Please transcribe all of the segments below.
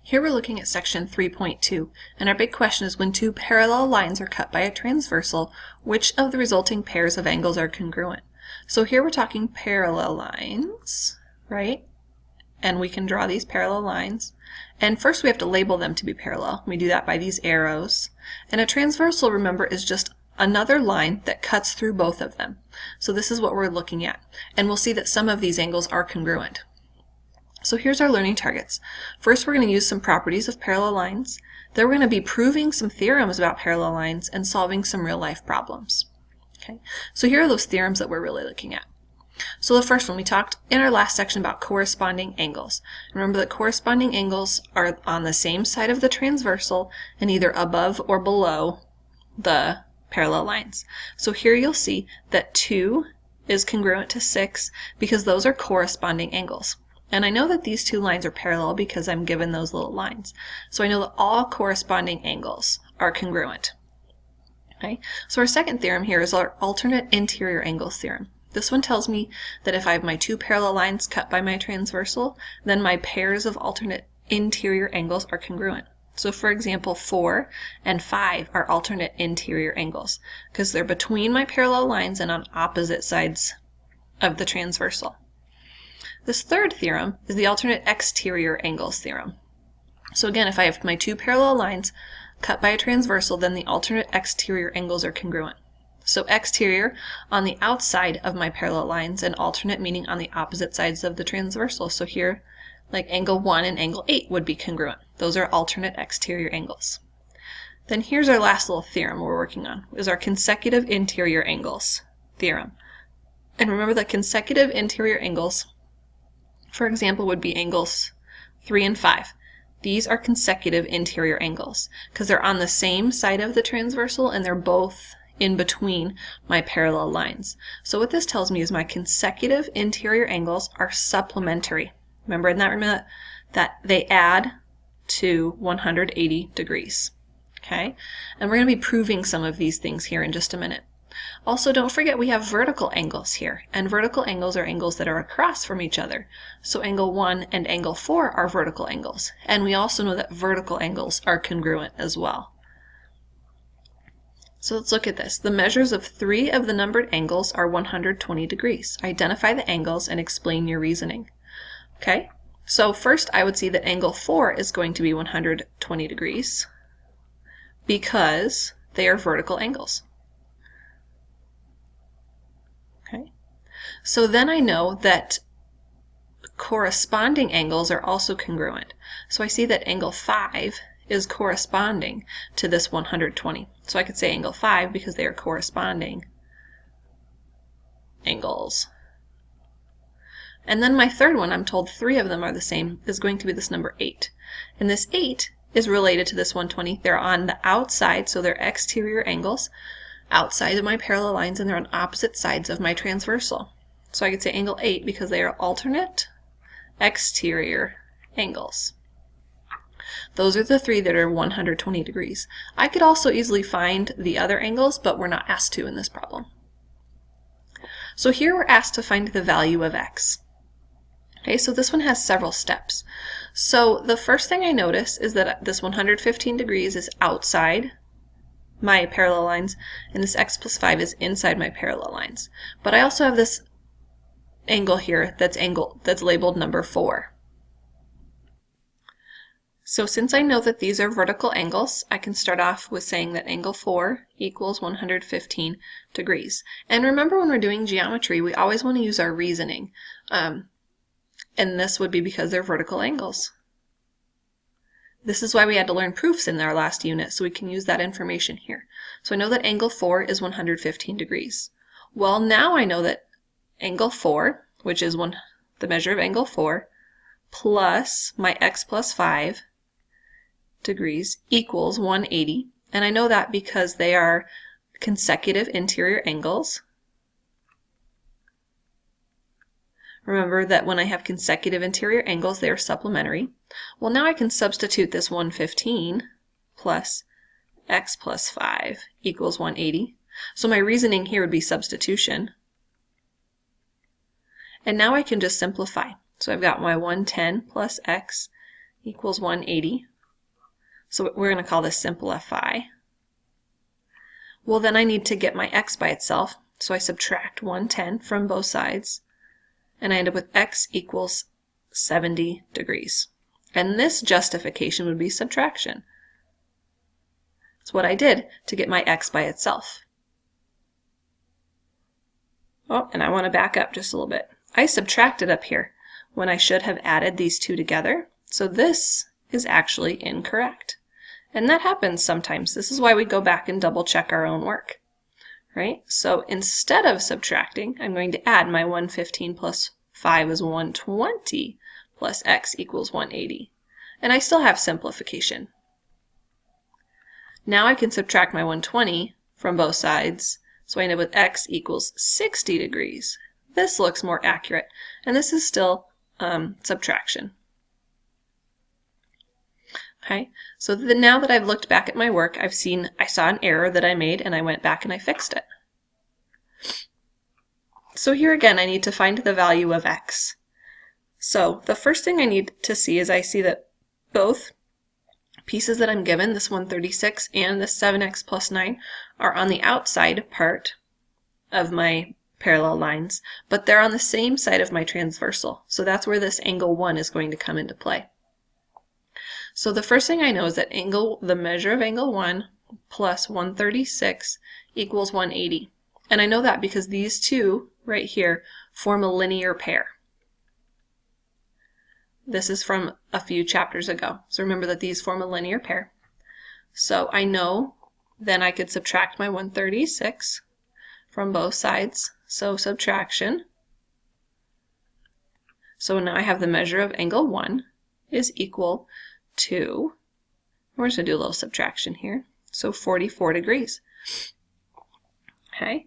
Here we're looking at section 3.2, and our big question is when two parallel lines are cut by a transversal, which of the resulting pairs of angles are congruent? So here we're talking parallel lines, right? And we can draw these parallel lines. And first we have to label them to be parallel. We do that by these arrows. And a transversal, remember, is just another line that cuts through both of them. So this is what we're looking at. And we'll see that some of these angles are congruent. So here's our learning targets. First, we're going to use some properties of parallel lines. Then we're going to be proving some theorems about parallel lines and solving some real-life problems. Okay, so here are those theorems that we're really looking at. So the first one, we talked in our last section about corresponding angles. Remember that corresponding angles are on the same side of the transversal and either above or below the parallel lines. So here you'll see that 2 is congruent to 6 because those are corresponding angles. And I know that these two lines are parallel because I'm given those little lines. So I know that all corresponding angles are congruent. Okay, so our second theorem here is our alternate interior angles theorem. This one tells me that if I have my two parallel lines cut by my transversal, then my pairs of alternate interior angles are congruent. So for example, 4 and 5 are alternate interior angles because they're between my parallel lines and on opposite sides of the transversal. This third theorem is the alternate exterior angles theorem. So again, if I have my two parallel lines cut by a transversal, then the alternate exterior angles are congruent. So exterior on the outside of my parallel lines and alternate meaning on the opposite sides of the transversal. So here, like angle 1 and angle 8 would be congruent. Those are alternate exterior angles. Then here's our last little theorem we're working on, is our consecutive interior angles theorem. And remember that consecutive interior angles, for example, would be angles 3 and 5. These are consecutive interior angles because they're on the same side of the transversal and they're both in between my parallel lines. So what this tells me is my consecutive interior angles are supplementary. Remember that they add to 180 degrees. Okay? And we're going to be proving some of these things here in just a minute. Also, don't forget we have vertical angles here, and vertical angles are angles that are across from each other. So angle 1 and angle 4 are vertical angles, and we also know that vertical angles are congruent as well. So let's look at this. The measures of 3 of the numbered angles are 120 degrees. Identify the angles and explain your reasoning. Okay, so first I would see that angle 4 is going to be 120 degrees because they are vertical angles. Okay, so then I know that corresponding angles are also congruent. So I see that angle 5 is corresponding to this 120. So I could say angle 5 because they are corresponding angles. And then my third one, I'm told 3 of them are the same, is going to be this number 8. And this 8 is related to this 120. They're on the outside, so they're exterior angles outside of my parallel lines, and they're on opposite sides of my transversal. So I could say angle 8 because they are alternate exterior angles. Those are the 3 that are 120 degrees. I could also easily find the other angles, but we're not asked to in this problem. So here we're asked to find the value of x. Okay, so this one has several steps. So the first thing I notice is that this 115 degrees is outside my parallel lines, and this x plus 5 is inside my parallel lines. But I also have this angle here that's labeled number 4. So since I know that these are vertical angles, I can start off with saying that angle 4 equals 115 degrees. And remember, when we're doing geometry, we always want to use our reasoning. And this would be because they're vertical angles. This is why we had to learn proofs in our last unit, so we can use that information here. So I know that angle 4 is 115 degrees. Well, now I know that angle 4, which is the measure of angle 4, plus my x plus 5 degrees equals 180. And I know that because they are consecutive interior angles. Remember that when I have consecutive interior angles, they are supplementary. Well, now I can substitute this 115 plus x plus 5 equals 180. So my reasoning here would be substitution. And now I can just simplify. So I've got my 110 plus x equals 180. So we're going to call this simplify. Well, then I need to get my x by itself, so I subtract 110 from both sides, and I end up with x equals 70 degrees. And this justification would be subtraction. That's what I did to get my x by itself. Oh, and I want to back up just a little bit. I subtracted up here when I should have added these two together, so this is actually incorrect. And that happens sometimes. This is why we go back and double check our own work, right? So instead of subtracting, I'm going to add my 115 plus 5 is 120 plus x equals 180. And I still have simplification. Now I can subtract my 120 from both sides, so I end up with x equals 60 degrees. This looks more accurate, and this is still subtraction. Okay, so now that I've looked back at my work, I saw an error that I made, and I went back and I fixed it. So here again, I need to find the value of x. So the first thing I need to see is I see that both pieces that I'm given, this 136 and this 7x plus 9, are on the outside part of my parallel lines, but they're on the same side of my transversal. So that's where this angle 1 is going to come into play. So the first thing I know is that the measure of angle 1 plus 136 equals 180. And I know that because these two right here form a linear pair. This is from a few chapters ago. So remember that these form a linear pair. So I know then I could subtract my 136 from both sides. So subtraction. So now I have the measure of angle 1 is equal to, we're just going to do a little subtraction here, so 44 degrees. Okay,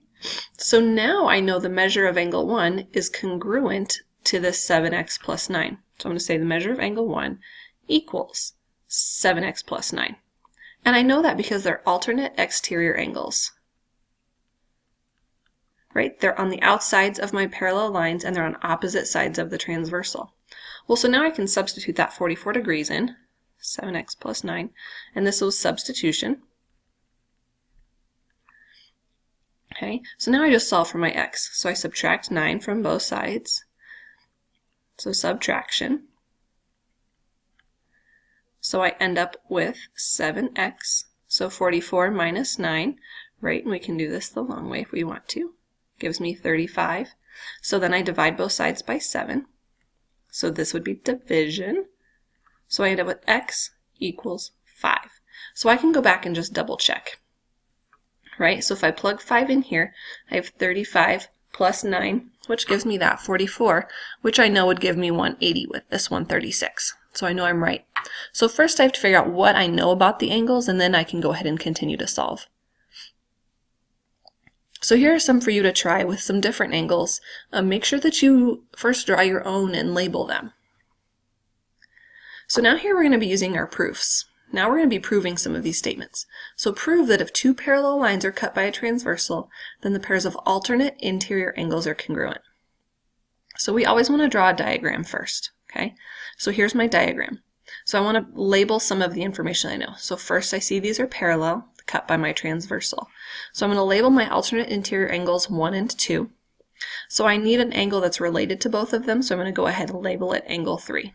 so now I know the measure of angle 1 is congruent to this 7x plus 9. So I'm going to say the measure of angle 1 equals 7x plus 9. And I know that because they're alternate exterior angles. Right? They're on the outsides of my parallel lines and they're on opposite sides of the transversal. Well, so now I can substitute that 44 degrees in, 7x plus 9, and this was substitution. Okay, so now I just solve for my x. So I subtract 9 from both sides. So subtraction. So I end up with 7x. So 44 minus 9, right? And we can do this the long way if we want to. Gives me 35. So then I divide both sides by 7. So this would be division. So I end up with x equals 5. So I can go back and just double check. Right? So if I plug 5 in here, I have 35 plus 9, which gives me that 44, which I know would give me 180 with this 136. So I know I'm right. So first I have to figure out what I know about the angles, and then I can go ahead and continue to solve. So here are some for you to try with some different angles. Make sure that you first draw your own and label them. So now here we're going to be using our proofs. Now we're going to be proving some of these statements. So prove that if two parallel lines are cut by a transversal, then the pairs of alternate interior angles are congruent. So we always want to draw a diagram first. Okay, so here's my diagram. So I want to label some of the information I know. So first I see these are parallel, cut by my transversal. So I'm going to label my alternate interior angles 1 and 2. So I need an angle that's related to both of them, so I'm going to go ahead and label it angle 3.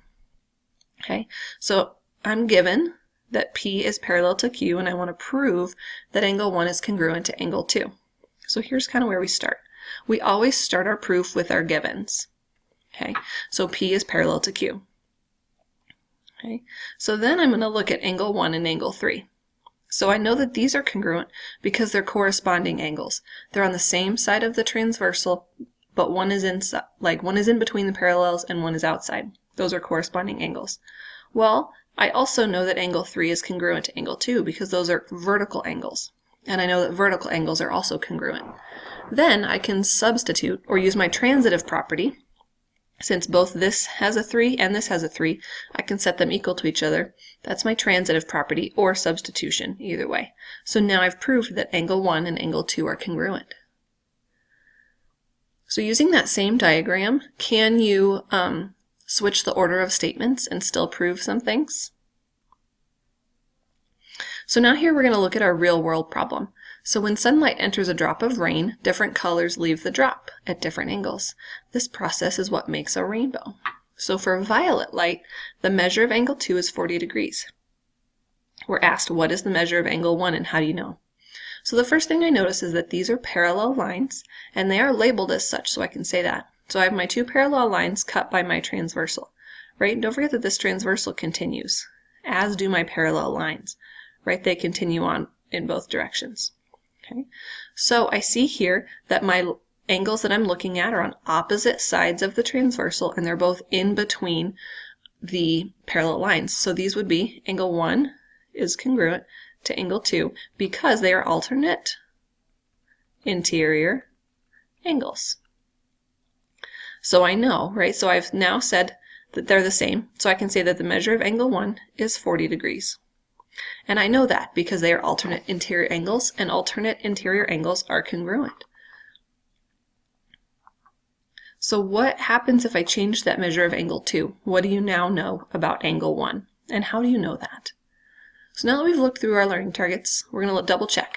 Okay, so I'm given that P is parallel to Q, and I want to prove that angle 1 is congruent to angle 2. So here's kind of where we start. We always start our proof with our givens. Okay, so P is parallel to Q. Okay, so then I'm going to look at angle 1 and angle 3. So I know that these are congruent because they're corresponding angles. They're on the same side of the transversal, but one is in between the parallels and one is outside. Those are corresponding angles. Well, I also know that angle 3 is congruent to angle 2 because those are vertical angles. And I know that vertical angles are also congruent. Then I can substitute or use my transitive property. Since both this has a 3 and this has a 3, I can set them equal to each other. That's my transitive property or substitution, either way. So now I've proved that angle 1 and angle 2 are congruent. So using that same diagram, can you switch the order of statements and still prove some things. So now here we're going to look at our real world problem. So when sunlight enters a drop of rain, different colors leave the drop at different angles. This process is what makes a rainbow. So for violet light, the measure of angle 2 is 40 degrees. We're asked, what is the measure of angle 1 and how do you know? So the first thing I notice is that these are parallel lines and they are labeled as such, so I can say that. So I have my two parallel lines cut by my transversal, right? And don't forget that this transversal continues, as do my parallel lines, right? They continue on in both directions. Okay, so I see here that my angles that I'm looking at are on opposite sides of the transversal and they're both in between the parallel lines. So these would be angle 1 is congruent to angle 2 because they are alternate interior angles. So I know, right? So I've now said that they're the same. So I can say that the measure of angle 1 is 40 degrees. And I know that because they are alternate interior angles, and alternate interior angles are congruent. So what happens if I change that measure of angle 2? What do you now know about angle 1? And how do you know that? So now that we've looked through our learning targets, we're going to double check.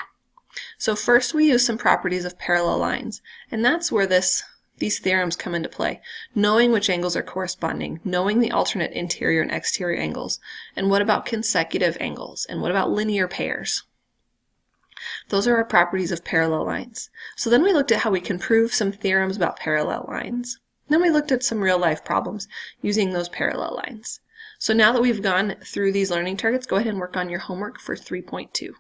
So first we use some properties of parallel lines, and that's where these theorems come into play. Knowing which angles are corresponding, knowing the alternate interior and exterior angles, and what about consecutive angles, and what about linear pairs? Those are our properties of parallel lines. So then we looked at how we can prove some theorems about parallel lines. Then we looked at some real life problems using those parallel lines. So now that we've gone through these learning targets, go ahead and work on your homework for 3.2.